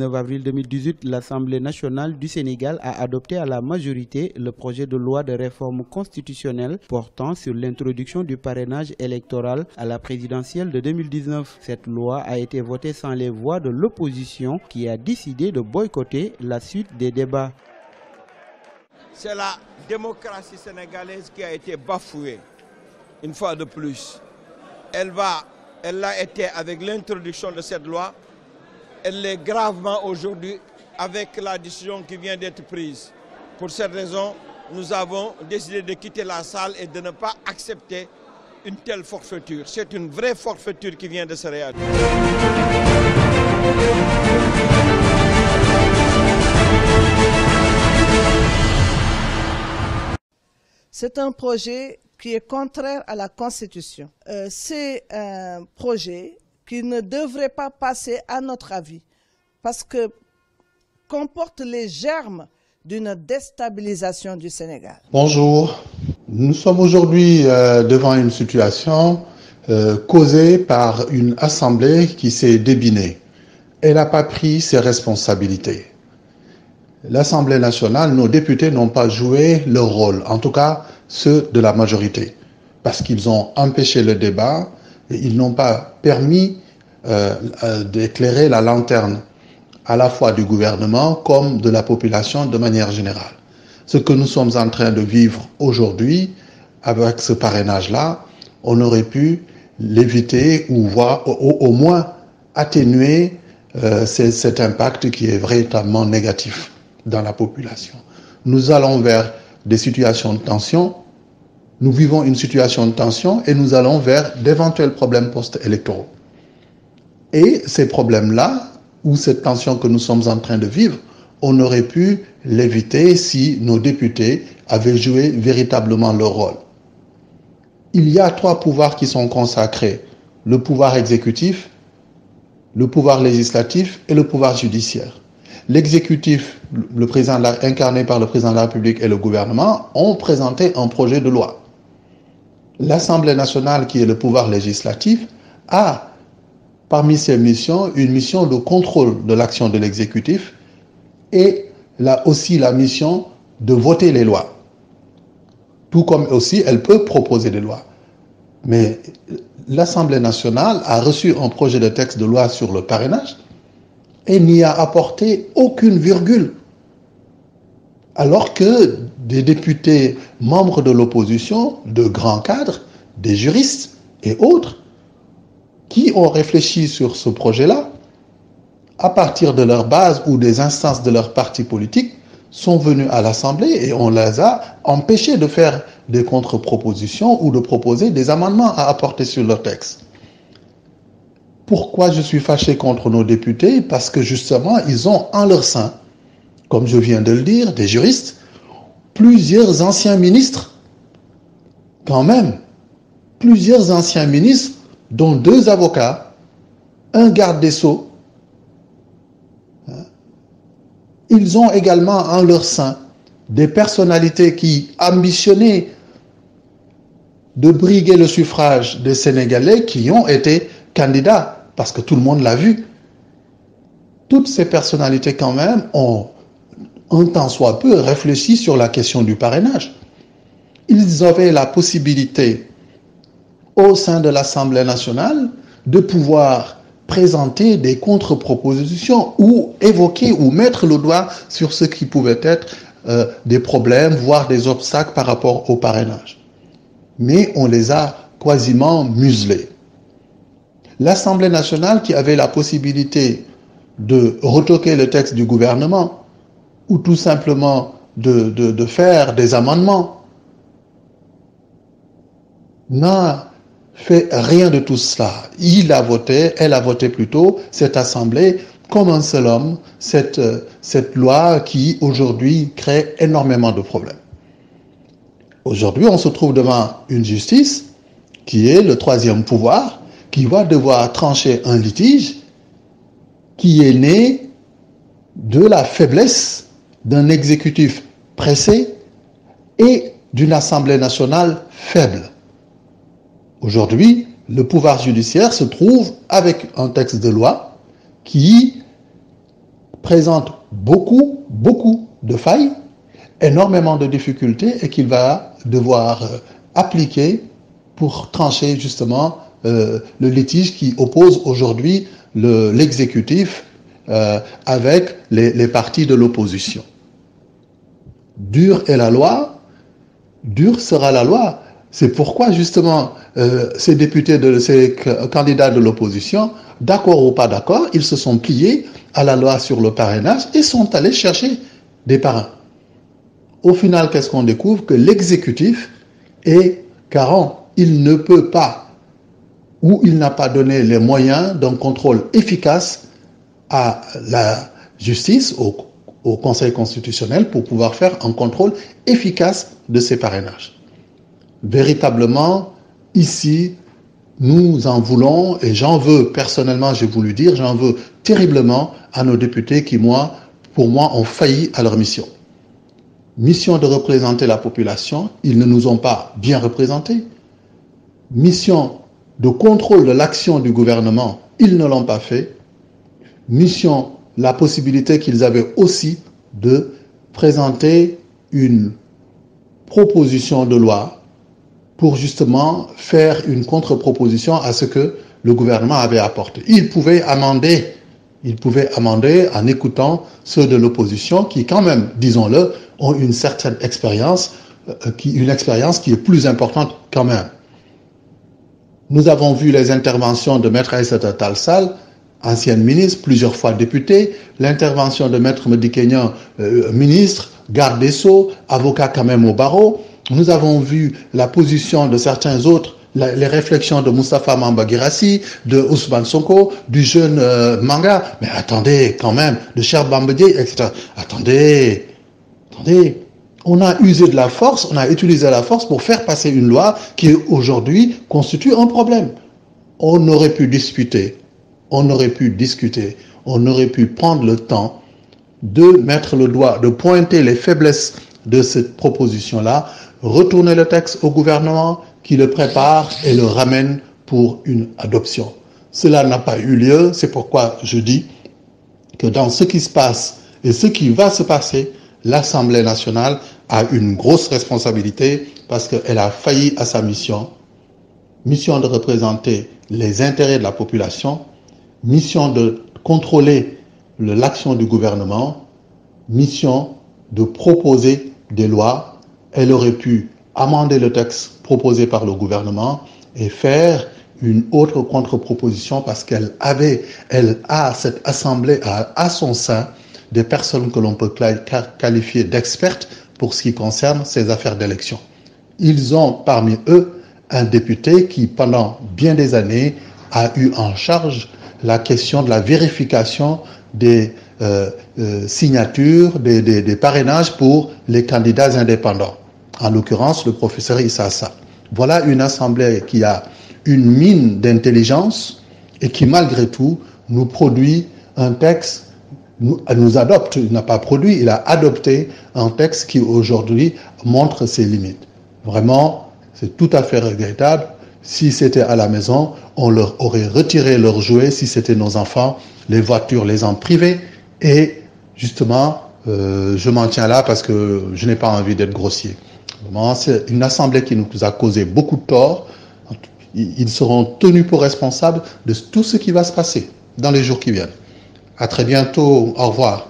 19 avril 2018, l'Assemblée nationale du Sénégal a adopté à la majorité le projet de loi de réforme constitutionnelle portant sur l'introduction du parrainage électoral à la présidentielle de 2019. Cette loi a été votée sans les voix de l'opposition qui a décidé de boycotter la suite des débats. C'est la démocratie sénégalaise qui a été bafouée, une fois de plus. Elle l'a été avec l'introduction de cette loi. Elle l'est gravement aujourd'hui avec la décision qui vient d'être prise. Pour cette raison, nous avons décidé de quitter la salle et de ne pas accepter une telle forfaiture. C'est une vraie forfaiture qui vient de se réaliser. C'est un projet qui est contraire à la Constitution. C'est un projet qui ne devrait pas passer à notre avis parce que comporte les germes d'une déstabilisation du Sénégal. Bonjour, nous sommes aujourd'hui devant une situation causée par une assemblée qui s'est débinée. Elle n'a pas pris ses responsabilités. L'Assemblée nationale, nos députés n'ont pas joué leur rôle, en tout cas ceux de la majorité, parce qu'ils ont empêché le débat et ils n'ont pas permis d'éclairer la lanterne à la fois du gouvernement comme de la population de manière générale. Ce que nous sommes en train de vivre aujourd'hui, avec ce parrainage-là, on aurait pu l'éviter ou voir, au moins atténuer cet impact qui est véritablement négatif dans la population. Nous allons vers des situations de tension, nous vivons une situation de tension et nous allons vers d'éventuels problèmes post-électoraux. Et ces problèmes-là, ou cette tension que nous sommes en train de vivre, on aurait pu l'éviter si nos députés avaient joué véritablement leur rôle. Il y a 3 pouvoirs qui sont consacrés, le pouvoir exécutif, le pouvoir législatif et le pouvoir judiciaire. L'exécutif, incarné par le président de la République et le gouvernement, ont présenté un projet de loi. L'Assemblée nationale, qui est le pouvoir législatif, a parmi ses missions une mission de contrôle de l'action de l'exécutif et aussi la mission de voter les lois. Tout comme aussi elle peut proposer des lois. Mais l'Assemblée nationale a reçu un projet de texte de loi sur le parrainage et n'y a apporté aucune virgule. Alors que des députés membres de l'opposition, de grands cadres, des juristes et autres, qui ont réfléchi sur ce projet-là, à partir de leur base ou des instances de leur parti politique, sont venus à l'Assemblée et on les a empêchés de faire des contre-propositions ou de proposer des amendements à apporter sur leur texte. Pourquoi je suis fâché contre nos députés? Parce que justement, ils ont en leur sein, comme je viens de le dire, des juristes, plusieurs anciens ministres, quand même, plusieurs anciens ministres, dont 2 avocats, un garde des Sceaux. Ils ont également en leur sein des personnalités qui ambitionnaient de briguer le suffrage des Sénégalais qui ont été candidats, parce que tout le monde l'a vu. Toutes ces personnalités quand même ont, un tant soit peu, réfléchi sur la question du parrainage. Ils avaient la possibilité au sein de l'Assemblée nationale de pouvoir présenter des contre-propositions ou évoquer ou mettre le doigt sur ce qui pouvait être des problèmes, voire des obstacles par rapport au parrainage. Mais on les a quasiment muselés. L'Assemblée nationale, qui avait la possibilité de retoquer le texte du gouvernement ou tout simplement de faire des amendements, n'a fait rien de tout cela. Elle a voté plutôt, cette assemblée, comme un seul homme, cette loi qui aujourd'hui crée énormément de problèmes. Aujourd'hui, on se trouve devant une justice qui est le 3e pouvoir, qui va devoir trancher un litige qui est né de la faiblesse d'un exécutif pressé et d'une Assemblée nationale faible. Aujourd'hui, le pouvoir judiciaire se trouve avec un texte de loi qui présente beaucoup de failles, énormément de difficultés et qu'il va devoir appliquer pour trancher justement le litige qui oppose aujourd'hui l'exécutif avec les partis de l'opposition. Dure est la loi, dure sera la loi. C'est pourquoi justement ces députés, ces candidats de l'opposition, d'accord ou pas d'accord, ils se sont pliés à la loi sur le parrainage et sont allés chercher des parrains. Au final, qu'est-ce qu'on découvre? Que l'exécutif est carent. Il ne peut pas, ou il n'a pas donné les moyens d'un contrôle efficace à la justice, au Conseil constitutionnel, pour pouvoir faire un contrôle efficace de ces parrainages. Véritablement, ici, nous en voulons, et j'en veux personnellement, j'ai voulu dire, j'en veux terriblement à nos députés qui, pour moi, ont failli à leur mission. Mission de représenter la population, ils ne nous ont pas bien représentés. Mission de contrôle de l'action du gouvernement, ils ne l'ont pas fait. Mission, la possibilité qu'ils avaient aussi de présenter une proposition de loi pour justement faire une contre-proposition à ce que le gouvernement avait apporté. Ils pouvaient amender en écoutant ceux de l'opposition qui, quand même, disons-le, ont une certaine expérience, une expérience qui est plus importante quand même. Nous avons vu les interventions de Maître Aïssata Tall Sall, ancienne ministre, plusieurs fois députée, l'intervention de Maître Madické Niang, ministre, garde des Sceaux, avocat quand même au barreau. Nous avons vu la position de certains autres, les réflexions de Moustapha Mamba Guirassy, de Ousmane Sonko, du jeune Manga. Mais attendez, quand même, de Cheikh Bamba Dièye, etc. Attendez. On a usé de la force, on a utilisé la force pour faire passer une loi qui aujourd'hui constitue un problème. On aurait pu discuter, on aurait pu discuter, on aurait pu prendre le temps de mettre le doigt, de pointer les faiblesses de cette proposition-là, retourner le texte au gouvernement qui le prépare et le ramène pour une adoption. Cela n'a pas eu lieu, c'est pourquoi je dis que dans ce qui se passe et ce qui va se passer, l'Assemblée nationale a une grosse responsabilité parce qu'elle a failli à sa mission. Mission de représenter les intérêts de la population, mission de contrôler l'action du gouvernement, mission de proposer des lois. Elle aurait pu amender le texte proposé par le gouvernement et faire une autre contre-proposition parce qu'elle a cette Assemblée à son sein des personnes que l'on peut qualifier d'expertes pour ce qui concerne ces affaires d'élection. Ils ont parmi eux un député qui, pendant bien des années, a eu en charge la question de la vérification des signatures, des parrainages pour les candidats indépendants. En l'occurrence, le professeur Issa Assa. Voilà une assemblée qui a une mine d'intelligence et qui, malgré tout, nous produit un texte, nous adopte, il n'a pas produit, il a adopté un texte qui aujourd'hui montre ses limites. Vraiment, c'est tout à fait regrettable. Si c'était à la maison, on leur aurait retiré leurs jouets, si c'était nos enfants, les voitures les ont privées. Et justement, je m'en tiens là parce que je n'ai pas envie d'être grossier. Vraiment, c'est une assemblée qui nous a causé beaucoup de tort. Ils seront tenus pour responsables de tout ce qui va se passer dans les jours qui viennent. À très bientôt. Au revoir.